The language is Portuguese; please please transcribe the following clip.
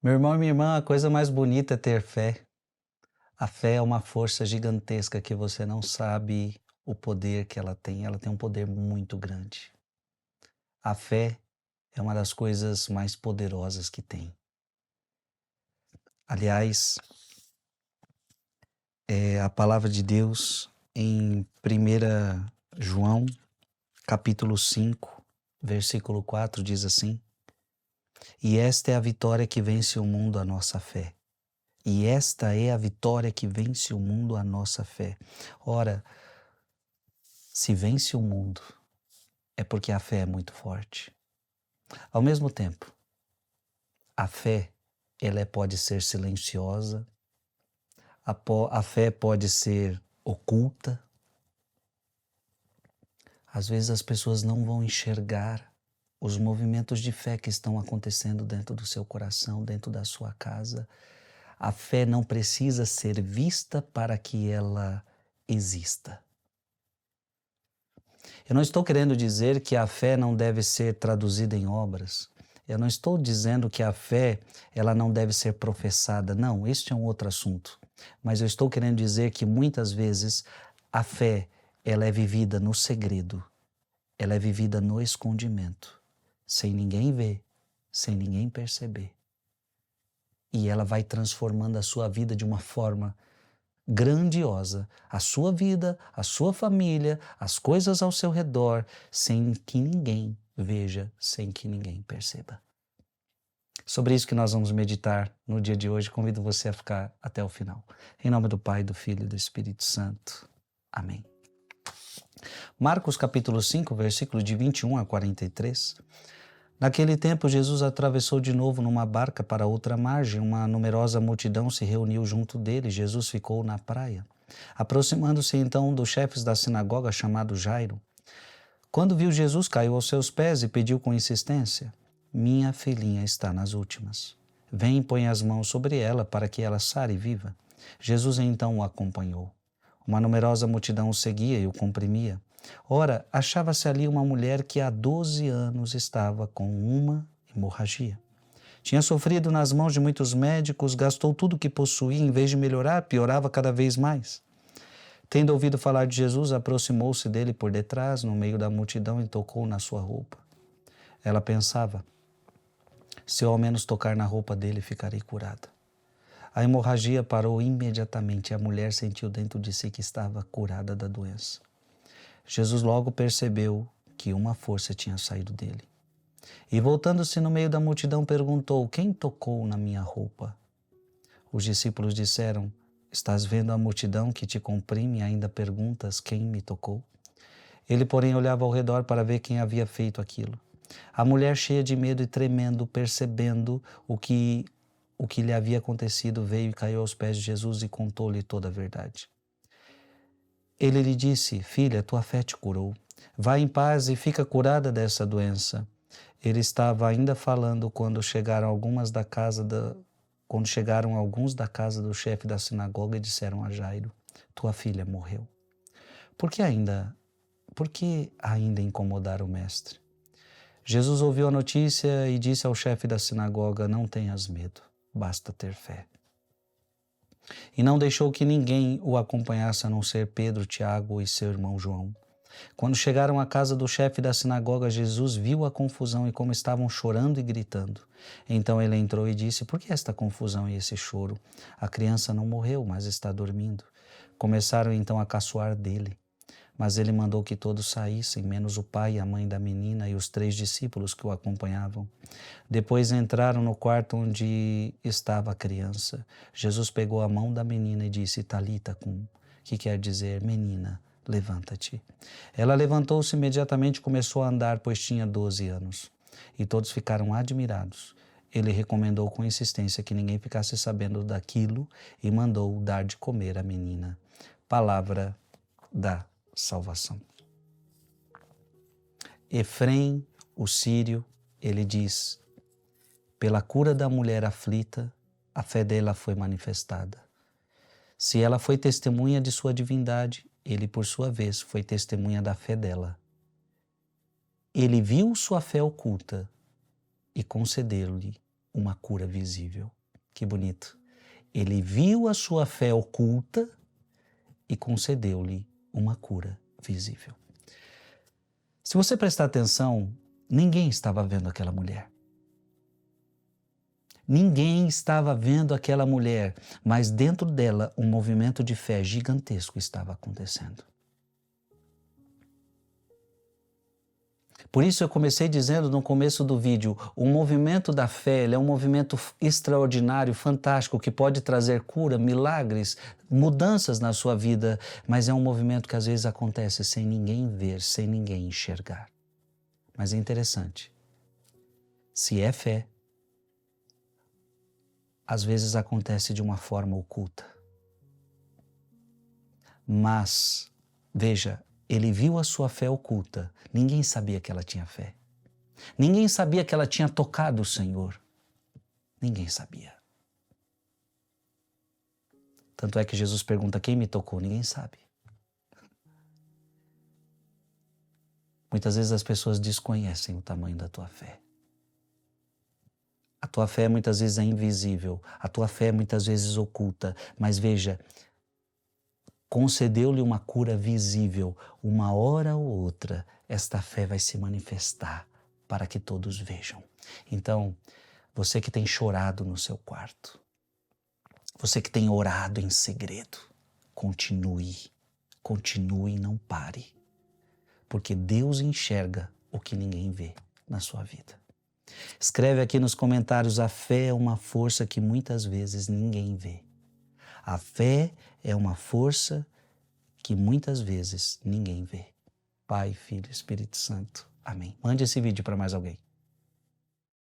Meu irmão e minha irmã, a coisa mais bonita é ter fé. A fé é uma força gigantesca que você não sabe o poder que ela tem. Ela tem um poder muito grande. A fé é uma das coisas mais poderosas que tem. Aliás, a palavra de Deus em 1 João, capítulo 5, versículo 4 diz assim: E esta é a vitória que vence o mundo, a nossa fé. E esta é a vitória que vence o mundo, a nossa fé. Ora, se vence o mundo, é porque a fé é muito forte. Ao mesmo tempo, a fé, pode ser silenciosa, a fé pode ser oculta. Às vezes as pessoas não vão enxergar os movimentos de fé que estão acontecendo dentro do seu coração, dentro da sua casa. A fé não precisa ser vista para que ela exista. Eu não estou querendo dizer que a fé não deve ser traduzida em obras. Eu não estou dizendo que a fé ela não deve ser professada. Não, este é um outro assunto. Mas eu estou querendo dizer que muitas vezes a fé ela é vivida no segredo. Ela é vivida no escondimento, sem ninguém ver, sem ninguém perceber. E ela vai transformando a sua vida de uma forma grandiosa, a sua vida, a sua família, as coisas ao seu redor, sem que ninguém veja, sem que ninguém perceba. Sobre isso que nós vamos meditar no dia de hoje, convido você a ficar até o final. Em nome do Pai, do Filho e do Espírito Santo. Amém. Marcos capítulo 5, versículo de 21 a 43. Naquele tempo, Jesus atravessou de novo numa barca para outra margem. Uma numerosa multidão se reuniu junto dele. Jesus ficou na praia. Aproximando-se então um dos chefes da sinagoga, chamado Jairo. Quando viu Jesus, caiu aos seus pés e pediu com insistência: Minha filhinha está nas últimas. Vem e põe as mãos sobre ela para que ela sare viva. Jesus então o acompanhou. Uma numerosa multidão o seguia e o comprimia. Ora, achava-se ali uma mulher que há 12 anos estava com uma hemorragia. Tinha sofrido nas mãos de muitos médicos, gastou tudo o que possuía, em vez de melhorar, piorava cada vez mais. Tendo ouvido falar de Jesus, aproximou-se dele por detrás, no meio da multidão, e tocou na sua roupa. Ela pensava: se eu ao menos tocar na roupa dele, ficarei curada. A hemorragia parou imediatamente e a mulher sentiu dentro de si que estava curada da doença. Jesus logo percebeu que uma força tinha saído dele. E voltando-se no meio da multidão, perguntou: Quem tocou na minha roupa? Os discípulos disseram: Estás vendo a multidão que te comprime e ainda perguntas quem me tocou? Ele, porém, olhava ao redor para ver quem havia feito aquilo. A mulher, cheia de medo e tremendo, percebendo o que lhe havia acontecido, veio e caiu aos pés de Jesus e contou-lhe toda a verdade. Ele lhe disse: Filha, tua fé te curou. Vá em paz e fica curada dessa doença. Ele estava ainda falando quando chegaram alguns da casa do chefe da sinagoga e disseram a Jairo: Tua filha morreu. Por que ainda incomodar o mestre? Jesus ouviu a notícia e disse ao chefe da sinagoga: Não tenhas medo, basta ter fé. E não deixou que ninguém o acompanhasse a não ser Pedro, Tiago e seu irmão João. Quando chegaram à casa do chefe da sinagoga, Jesus viu a confusão e como estavam chorando e gritando. Então ele entrou e disse: Por que esta confusão e esse choro? A criança não morreu, mas está dormindo. Começaram então a caçoar dele. Mas ele mandou que todos saíssem, menos o pai e a mãe da menina e os 3 discípulos que o acompanhavam. Depois entraram no quarto onde estava a criança. Jesus pegou a mão da menina e disse: Talita cum, que quer dizer: Menina, levanta-te. Ela levantou-se imediatamente e começou a andar, pois tinha 12 anos. E todos ficaram admirados. Ele recomendou com insistência que ninguém ficasse sabendo daquilo e mandou dar de comer à menina. Palavra da salvação. Efrém, o sírio, ele diz: Pela cura da mulher aflita, a fé dela foi manifestada. Se ela foi testemunha de sua divindade, ele, por sua vez, foi testemunha da fé dela. Ele viu sua fé oculta e concedeu-lhe uma cura visível. Que bonito. Ele viu a sua fé oculta e concedeu-lhe uma cura visível. Se você prestar atenção, ninguém estava vendo aquela mulher. Ninguém estava vendo aquela mulher, mas dentro dela um movimento de fé gigantesco estava acontecendo. Por isso eu comecei dizendo no começo do vídeo, o movimento da fé é um movimento extraordinário, fantástico, que pode trazer cura, milagres, mudanças na sua vida, mas é um movimento que às vezes acontece sem ninguém ver, sem ninguém enxergar. Mas é interessante, se é fé, às vezes acontece de uma forma oculta. Mas, veja, ele viu a sua fé oculta. Ninguém sabia que ela tinha fé. Ninguém sabia que ela tinha tocado o Senhor. Ninguém sabia. Tanto é que Jesus pergunta, quem me tocou? Ninguém sabe. Muitas vezes as pessoas desconhecem o tamanho da tua fé. A tua fé muitas vezes é invisível. A tua fé muitas vezes oculta. Mas veja, concedeu-lhe uma cura visível. Uma hora ou outra, esta fé vai se manifestar para que todos vejam. Então, você que tem chorado no seu quarto, você que tem orado em segredo, continue, continue e não pare. Porque Deus enxerga o que ninguém vê na sua vida. Escreve aqui nos comentários, a fé é uma força que muitas vezes ninguém vê. A fé é uma força que muitas vezes ninguém vê. Pai, Filho, Espírito Santo. Amém. Mande esse vídeo para mais alguém.